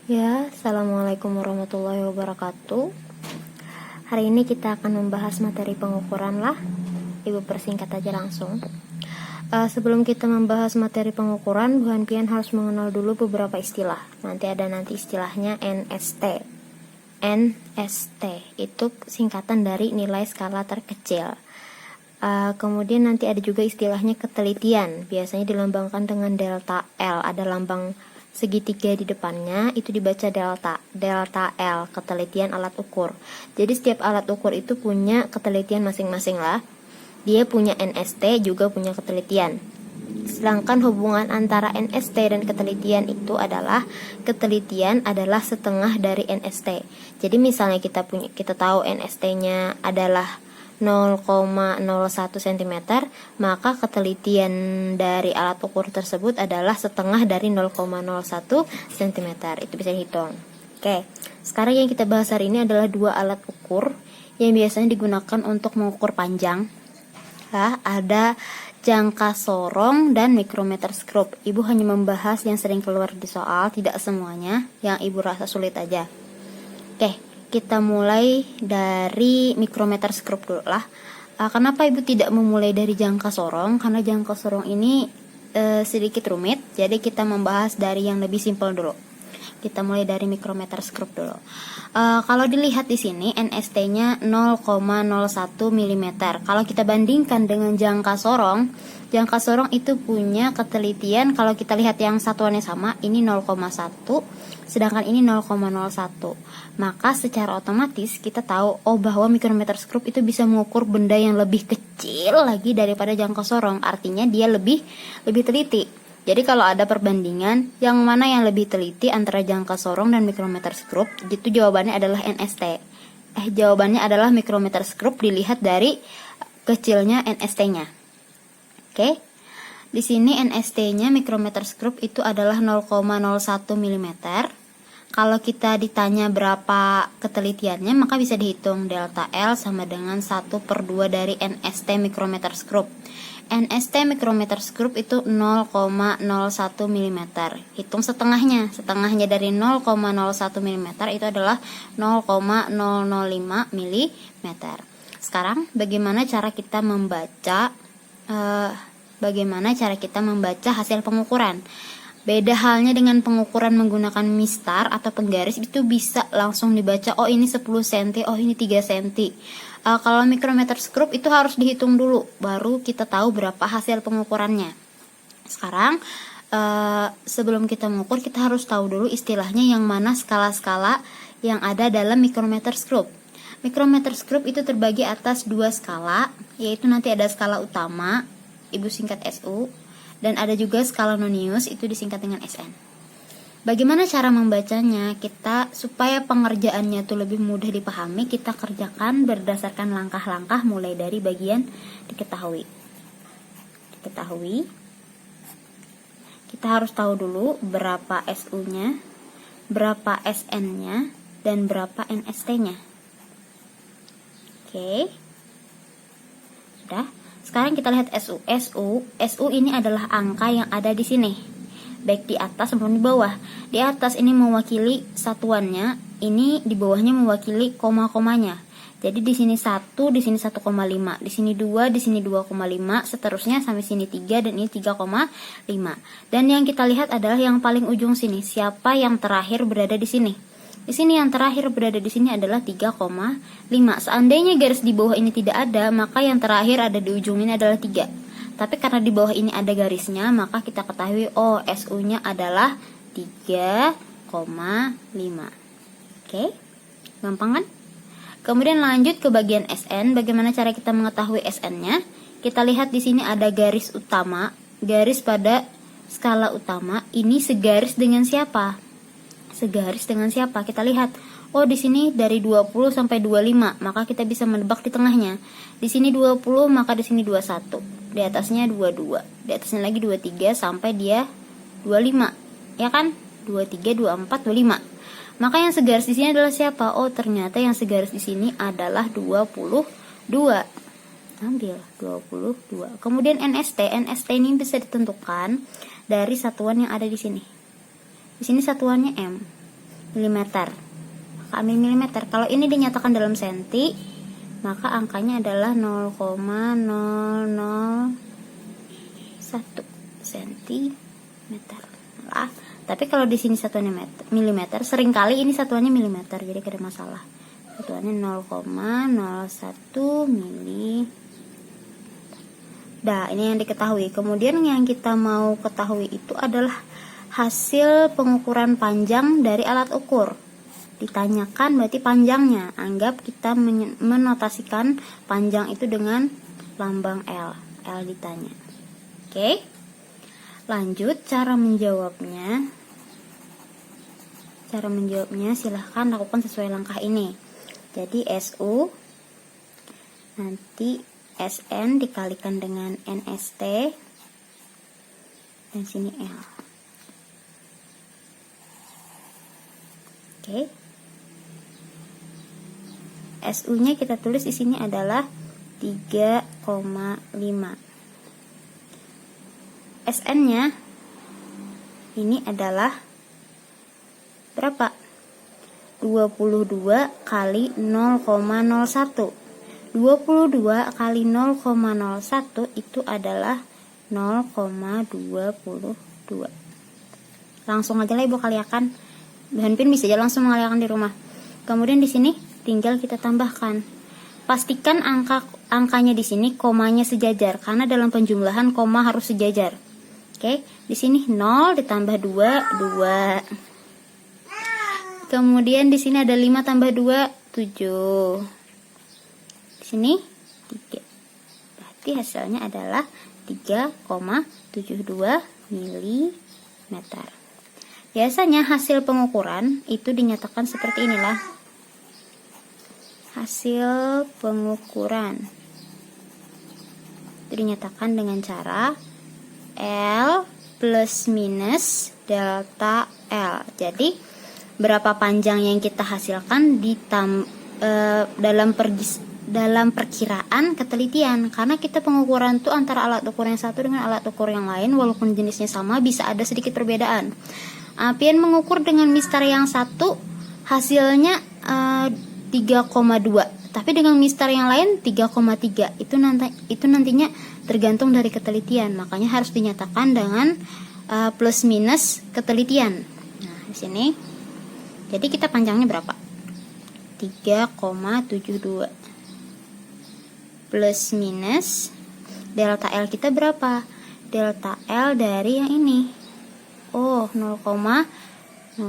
Ya, Assalamualaikum warahmatullahi wabarakatuh. Hari ini kita akan membahas materi pengukuran lah. Ibu persingkat aja langsung. Sebelum kita membahas materi pengukuran, Bu Hanpian harus mengenal dulu beberapa istilah. Nanti istilahnya NST. NST itu singkatan dari nilai skala terkecil. Kemudian nanti ada juga istilahnya ketelitian. Biasanya dilambangkan dengan delta L. Ada lambang segitiga di depannya, itu dibaca delta L, ketelitian alat ukur. Jadi setiap alat ukur itu punya ketelitian masing-masing lah. Dia punya NST, juga punya ketelitian. Sedangkan hubungan antara NST dan ketelitian itu adalah ketelitian adalah setengah dari NST. Jadi misalnya kita tahu NST-nya adalah 0,01 cm, maka ketelitian dari alat ukur tersebut adalah setengah dari 0,01 cm. Itu bisa dihitung. Oke, sekarang yang kita bahas hari ini adalah dua alat ukur yang biasanya digunakan untuk mengukur panjang. Ada jangka sorong dan mikrometer skrup. Ibu hanya membahas yang sering keluar di soal, tidak semuanya, yang ibu rasa sulit aja. Oke, kita mulai dari mikrometer skrup dulu lah. Kenapa ibu tidak memulai dari jangka sorong? Karena jangka sorong ini sedikit rumit, jadi kita membahas dari yang lebih simpel dulu. Kita mulai dari mikrometer skrup dulu. Kalau dilihat di sini NST-nya 0,01 mm. Kalau kita bandingkan dengan jangka sorong itu punya ketelitian, kalau kita lihat yang satuannya sama, ini 0,1, sedangkan ini 0,01. Maka secara otomatis kita tahu bahwa mikrometer skrup itu bisa mengukur benda yang lebih kecil lagi daripada jangka sorong. Artinya dia lebih teliti. Jadi kalau ada perbandingan yang mana yang lebih teliti antara jangka sorong dan mikrometer skrup, itu jawabannya adalah NST. Jawabannya adalah mikrometer skrup dilihat dari kecilnya NST-nya. Oke. Di sini NST-nya mikrometer skrup itu adalah 0,01 mm. Kalau kita ditanya berapa ketelitiannya, maka bisa dihitung delta L sama dengan 1/2 dari NST mikrometer skrup. NST mikrometer skrup itu 0,01 mm. Hitung setengahnya. Setengahnya dari 0,01 mm itu adalah 0,005 mm. Sekarang bagaimana cara kita membaca hasil pengukuran? Beda halnya dengan pengukuran menggunakan mistar atau penggaris, itu bisa langsung dibaca, ini 10 cm, ini 3 cm. Kalau mikrometer skrup itu harus dihitung dulu, baru kita tahu berapa hasil pengukurannya. Sekarang sebelum kita mengukur, kita harus tahu dulu istilahnya yang mana skala-skala yang ada dalam mikrometer skrup. Mikrometer skrup itu terbagi atas 2 skala, yaitu nanti ada skala utama, ibu singkat SU, dan ada juga skala nonius, itu disingkat dengan SN. Bagaimana cara membacanya? Kita supaya pengerjaannya itu lebih mudah dipahami, kita kerjakan berdasarkan langkah-langkah mulai dari bagian diketahui. Kita harus tahu dulu berapa SU-nya, berapa SN-nya, dan berapa NST-nya. Oke. Sudah. Sekarang kita lihat SU. SU ini adalah angka yang ada di sini, baik di atas maupun di bawah. Di atas ini mewakili satuannya, ini di bawahnya mewakili koma-komanya. Jadi di sini 1, di sini 1,5, di sini 2, di sini 2,5, seterusnya sampai sini 3, dan ini 3,5. Dan yang kita lihat adalah yang paling ujung sini. Siapa yang terakhir berada di sini? Di sini yang terakhir berada di sini adalah 3,5. Seandainya garis di bawah ini tidak ada, maka yang terakhir ada di ujung ini adalah 3. Tapi karena di bawah ini ada garisnya, maka kita ketahui SU-nya adalah 3,5. Oke, gampang kan? Kemudian lanjut ke bagian SN. Bagaimana cara kita mengetahui SN-nya? Kita lihat di sini ada garis utama, garis pada skala utama. Ini segaris dengan siapa? Kita lihat, di sini dari 20 sampai 25, maka kita bisa menebak di tengahnya. Di sini 20, maka di sini 21. Di atasnya 22. Di atasnya lagi 23 sampai dia 25. Ya kan? 23, 24, 25. Maka yang segaris di sini adalah siapa? Ternyata yang segaris di sini adalah 22. Ambil 22. Kemudian NST ini bisa ditentukan dari satuan yang ada di sini. Di sini satuannya M. milimeter. Maka ambil milimeter. Kalau ini dinyatakan dalam senti, maka angkanya adalah 0,001 sentimeter. Nah, tapi kalau di sini satuannya milimeter, seringkali ini satuannya milimeter, jadi tidak ada masalah. Satuannya 0,01 mili. Nah, ini yang diketahui. Kemudian yang kita mau ketahui itu adalah hasil pengukuran panjang dari alat ukur. Ditanyakan berarti panjangnya. Anggap kita menotasikan panjang itu dengan lambang L. L ditanya. Oke. Lanjut cara menjawabnya. Cara menjawabnya silahkan lakukan sesuai langkah ini. Jadi SU nanti SN dikalikan dengan NST dan sini L. Oke. SU-nya kita tulis di sini adalah 3,5. SN-nya ini adalah berapa? 22 kali 0,01. 22 kali 0,01 itu adalah 0,22. Langsung aja lah Ibu kaliakan. Hanpin bisa aja langsung mengaliakan di rumah. Kemudian di sini tinggal kita tambahkan. Pastikan angkanya di sini komanya sejajar karena dalam penjumlahan koma harus sejajar. Oke, di sini 0 ditambah 2, 2. Kemudian di sini ada 5 tambah 2, 7. Di sini 3. Berarti hasilnya adalah 3,72 mm. Biasanya hasil pengukuran itu dinyatakan seperti inilah. Hasil pengukuran itu dinyatakan dengan cara L plus minus delta L. Jadi berapa panjang yang kita hasilkan dalam perkiraan ketelitian, karena kita pengukuran itu antara alat ukur yang satu dengan alat ukur yang lain walaupun jenisnya sama bisa ada sedikit perbedaan. Pian mengukur dengan mistar yang satu hasilnya 3,2, tapi dengan mistar yang lain 3,3. Itu nantinya tergantung dari ketelitian, makanya harus dinyatakan dengan plus minus ketelitian. Nah, di sini jadi kita panjangnya berapa? 3,72 plus minus delta L kita berapa? Delta L dari yang ini. Oh, 0,005.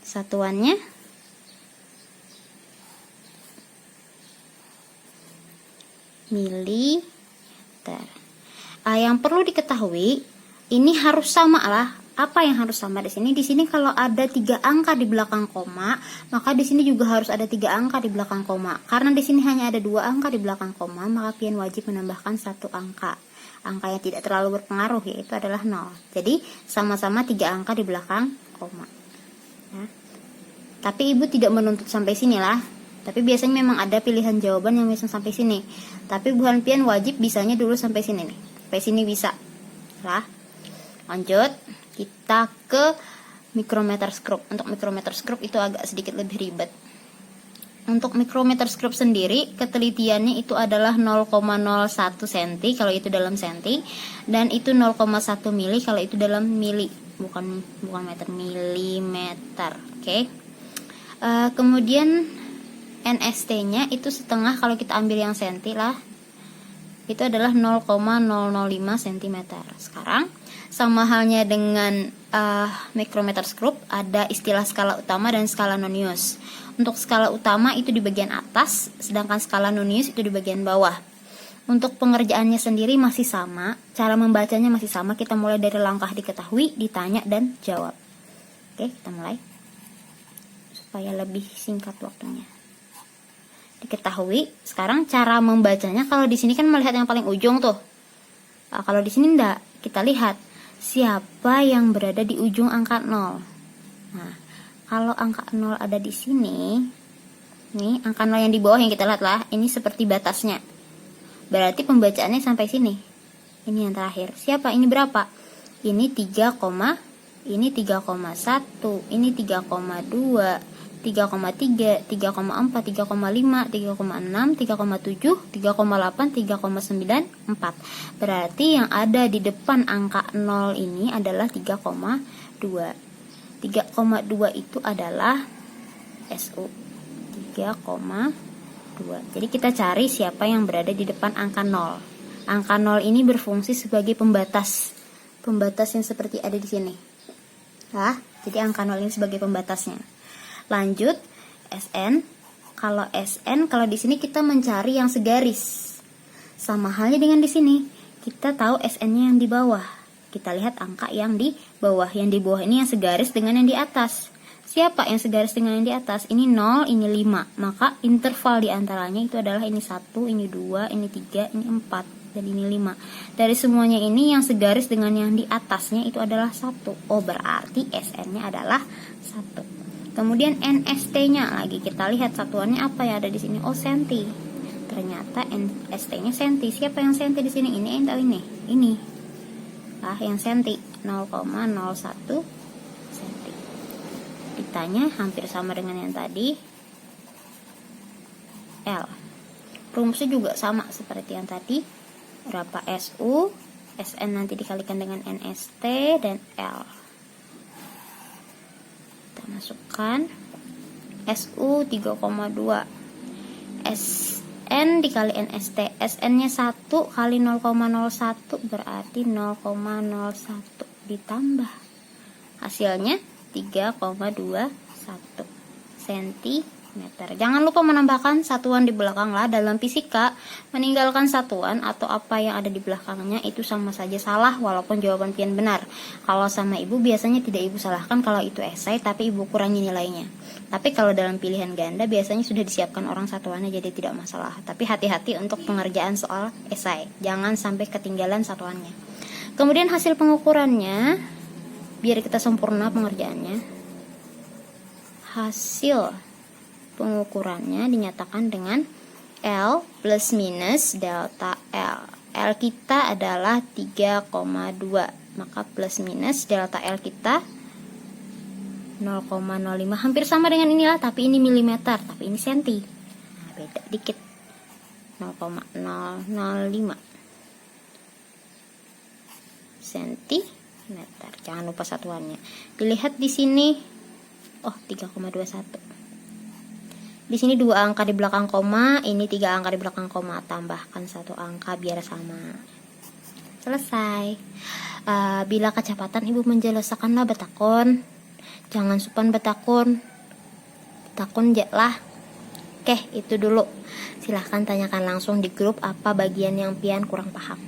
Satuannya mililiter. Yang perlu diketahui, ini harus sama lah. Apa yang harus sama di sini? Di sini kalau ada 3 angka di belakang koma, maka di sini juga harus ada 3 angka di belakang koma. Karena di sini hanya ada 2 angka di belakang koma, maka pian wajib menambahkan 1 angka. Angka yang tidak terlalu berpengaruh yaitu adalah 0. Jadi sama-sama 3 angka di belakang koma. Ya. Tapi Ibu tidak menuntut sampai sini lah. Tapi biasanya memang ada pilihan jawaban yang bisa sampai sini. Tapi Bu Hanpian wajib bisanya dulu sampai sini nih. Sampai sini bisa. Lah. Lanjut. Kita ke micrometer scrub. Untuk micrometer scrub itu agak sedikit lebih ribet. Untuk micrometer scrub sendiri, ketelitiannya itu adalah 0,01 cm kalau itu dalam senti, dan itu 0,1 mili kalau itu dalam mili, bukan meter, milimeter. Oke. Kemudian NST-nya itu setengah kalau kita ambil yang senti lah. Itu adalah 0,005 cm. Sekarang sama halnya dengan micrometer scrub, ada istilah skala utama dan skala nonius. Untuk skala utama itu di bagian atas, sedangkan skala nonius itu di bagian bawah. Untuk pengerjaannya sendiri masih sama, cara membacanya masih sama. Kita mulai dari langkah diketahui, ditanya, dan jawab. Oke, kita mulai supaya lebih singkat waktunya. Diketahui. Sekarang cara membacanya, kalau di sini kan melihat yang paling ujung tuh. Kalau di sini enggak, kita lihat siapa yang berada di ujung angka 0. Nah, kalau angka 0 ada di sini, nih angka 0 yang di bawah yang kita lihat lah, ini seperti batasnya. Berarti pembacaannya sampai sini. Ini yang terakhir. Siapa? Ini berapa? Ini 3,3. ini 3,1, ini 3,2, 3,3, 3,4, 3,5, 3,6, 3,7, 3,8, 3,9, 4. Berarti yang ada di depan angka 0 ini adalah 3,2. 3,2 itu adalah SU 3,2. Jadi kita cari siapa yang berada di depan angka 0. Angka 0 ini berfungsi sebagai pembatas. Pembatas yang seperti ada di sini. Nah, jadi angka 0 ini sebagai pembatasnya. Lanjut, SN. Kalau SN, kalau di sini kita mencari yang segaris. Sama halnya dengan di sini. Kita tahu SN-nya yang di bawah. Kita lihat angka yang di bawah. Yang di bawah ini yang segaris dengan yang di atas. Siapa yang segaris dengan yang di atas? Ini 0, ini 5. Maka interval di antaranya itu adalah ini 1, ini 2, ini 3, ini 4. Dan ini 5. Dari semuanya ini yang segaris dengan yang di atasnya itu adalah 1. Oh, berarti SN-nya adalah 1. Kemudian NST-nya lagi kita lihat satuannya apa ya ada di sini. Oh, senti. Ternyata NST-nya senti. Siapa yang senti di sini? Ini atau ini? Ini. Ah, yang senti 0,01 senti. Ditanya hampir sama dengan yang tadi. L. Rumusnya juga sama seperti yang tadi. Berapa SU, SN nanti dikalikan dengan NST dan L. Kita masukkan SU 3,2, SN dikali NST. SN nya 1 kali 0,01 berarti 0,01 ditambah hasilnya 3,21 cm. Jangan lupa menambahkan satuan di belakang lah. Dalam fisika, meninggalkan satuan atau apa yang ada di belakangnya itu sama saja salah walaupun jawaban pian benar. Kalau sama ibu biasanya tidak ibu salahkan kalau itu esai tapi ibu kurangi nilainya. Tapi kalau dalam pilihan ganda biasanya sudah disiapkan orang satuannya jadi tidak masalah. Tapi hati-hati untuk pengerjaan soal esai. Jangan sampai ketinggalan satuannya. Kemudian hasil pengukurannya biar kita sempurna pengerjaannya. Hasil pengukurannya dinyatakan dengan L plus minus delta L. L kita adalah 3,2. Maka plus minus delta L kita 0,05. Hampir sama dengan inilah, tapi ini milimeter, tapi ini senti. Nah, beda dikit. 0,005 sentimeter. Jangan lupa satuannya. Dilihat di sini. Oh, 3,21. Di sini 2 angka di belakang koma, ini 3 angka di belakang koma, tambahkan 1 angka biar sama. Selesai. Bila kecepatan ibu menjelaskanlah betakon. Jangan supan betakon. Betakon lah. Oke, itu dulu. Silahkan tanyakan langsung di grup apa bagian yang pian kurang paham.